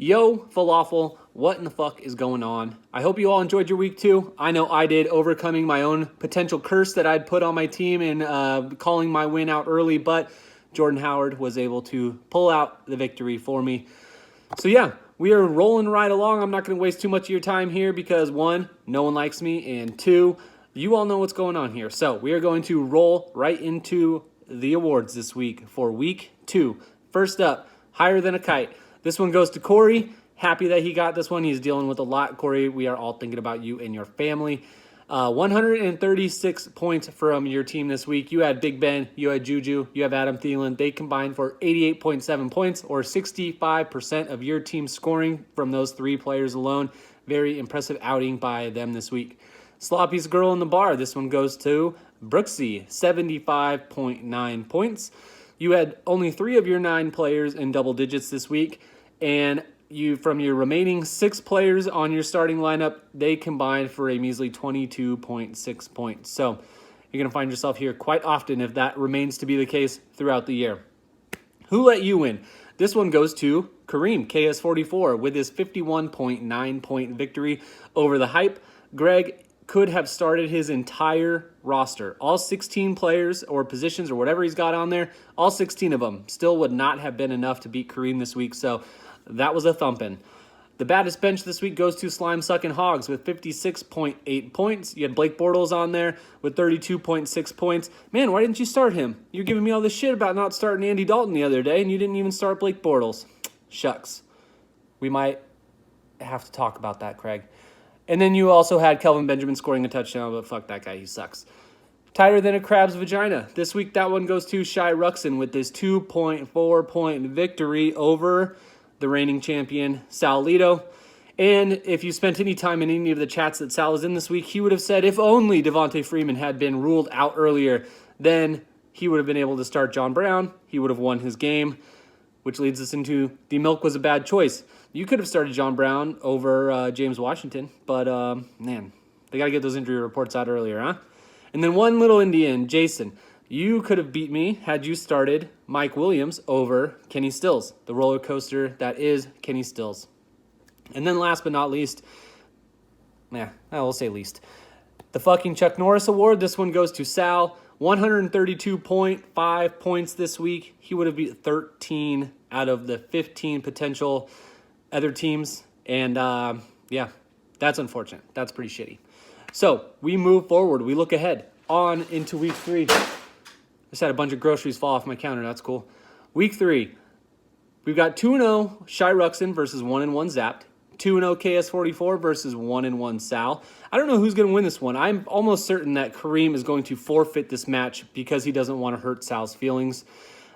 Yo, Falafel, what in the fuck is going on? I hope you all enjoyed your week 2. I know I did, overcoming my own potential curse that I'd put on my team and calling my win out early, but Jordan Howard was able to pull out the victory for me. So yeah, we are rolling right along. I'm not going to waste too much of your time here because 1, no one likes me, and 2, you all know what's going on here. So we are going to roll right into the awards this week for week 2. First up, Higher Than a Kite. This one goes to Corey. Happy that he got this one. He's dealing with a lot. Corey, we are all thinking about you and your family. 136 points from your team this week. You had Big Ben, you had Juju, you have Adam Thielen. They combined for 88.7 points, or 65% of your team's scoring from those 3 players alone. Very impressive outing by them this week. Sloppy's girl in the bar. This one goes to Brooksy, 75.9 points. You had only 3 of your 9 players in double digits this week, and you, from your remaining 6 players on your starting lineup, they combined for a measly 22.6 points. So you're going to find yourself here quite often if that remains to be the case throughout the year. Who let you win? This one goes to Kareem, KS44, with his 51.9 point victory over the hype. Greg could have started his entire roster. All 16 players or positions or whatever he's got on there, all 16 of them still would not have been enough to beat Kareem this week, so that was a thumping. The baddest bench this week goes to Slime Sucking Hogs with 56.8 points. You had Blake Bortles on there with 32.6 points. Man, why didn't you start him? You're giving me all this shit about not starting Andy Dalton the other day, and you didn't even start Blake Bortles. Shucks. We might have to talk about that, Craig. And then you also had Kelvin Benjamin scoring a touchdown, but fuck that guy, he sucks. Tighter than a crab's vagina. This week, that one goes to Shai Ruxin with this 2.4 point victory over the reigning champion, Sal Lito. And if you spent any time in any of the chats that Sal was in this week, he would have said if only Devontae Freeman had been ruled out earlier, then he would have been able to start John Brown. He would have won his game, which leads us into the milk was a bad choice. You could have started John Brown over James Washington, but man, they got to get those injury reports out earlier, huh? And then one little Indian, Jason. You could have beat me had you started Mike Williams over Kenny Stills, the roller coaster that is Kenny Stills. And then last but not least, I will say least, the fucking Chuck Norris Award. This one goes to Sal. 132.5 points this week. He would have beat 13 out of the 15 potential other teams. And yeah, that's unfortunate. That's pretty shitty. So we move forward. We look ahead on into week 3. Just had a bunch of groceries fall off my counter. That's cool. Week 3. We've got 2-0 Shai Ruxin versus 1-1 Zapped. 2-0 KS44 versus 1-1 Sal. I don't know who's going to win this one. I'm almost certain that Kareem is going to forfeit this match because he doesn't want to hurt Sal's feelings.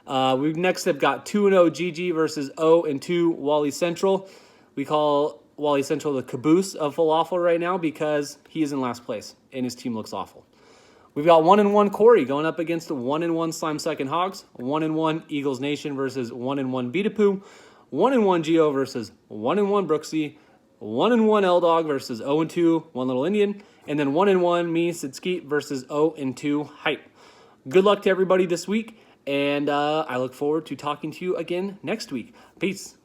We next have got 2-0 GG versus 0-2 Wally Central. We call Wally Central the caboose of Falafel right now because he is in last place and his team looks awful. We've got 1-1 Corey going up against 1-1 Slime Sucking Hogs, 1-1 Eagles Nation versus 1-1 Beatapoo, 1-1 Geo versus 1-1 Brooksy, 1-1 L-Dog versus 0-2 One Little Indian, and then 1-1 me, Sid Skeet versus 0-2 Hype. Good luck to everybody this week, and I look forward to talking to you again next week. Peace.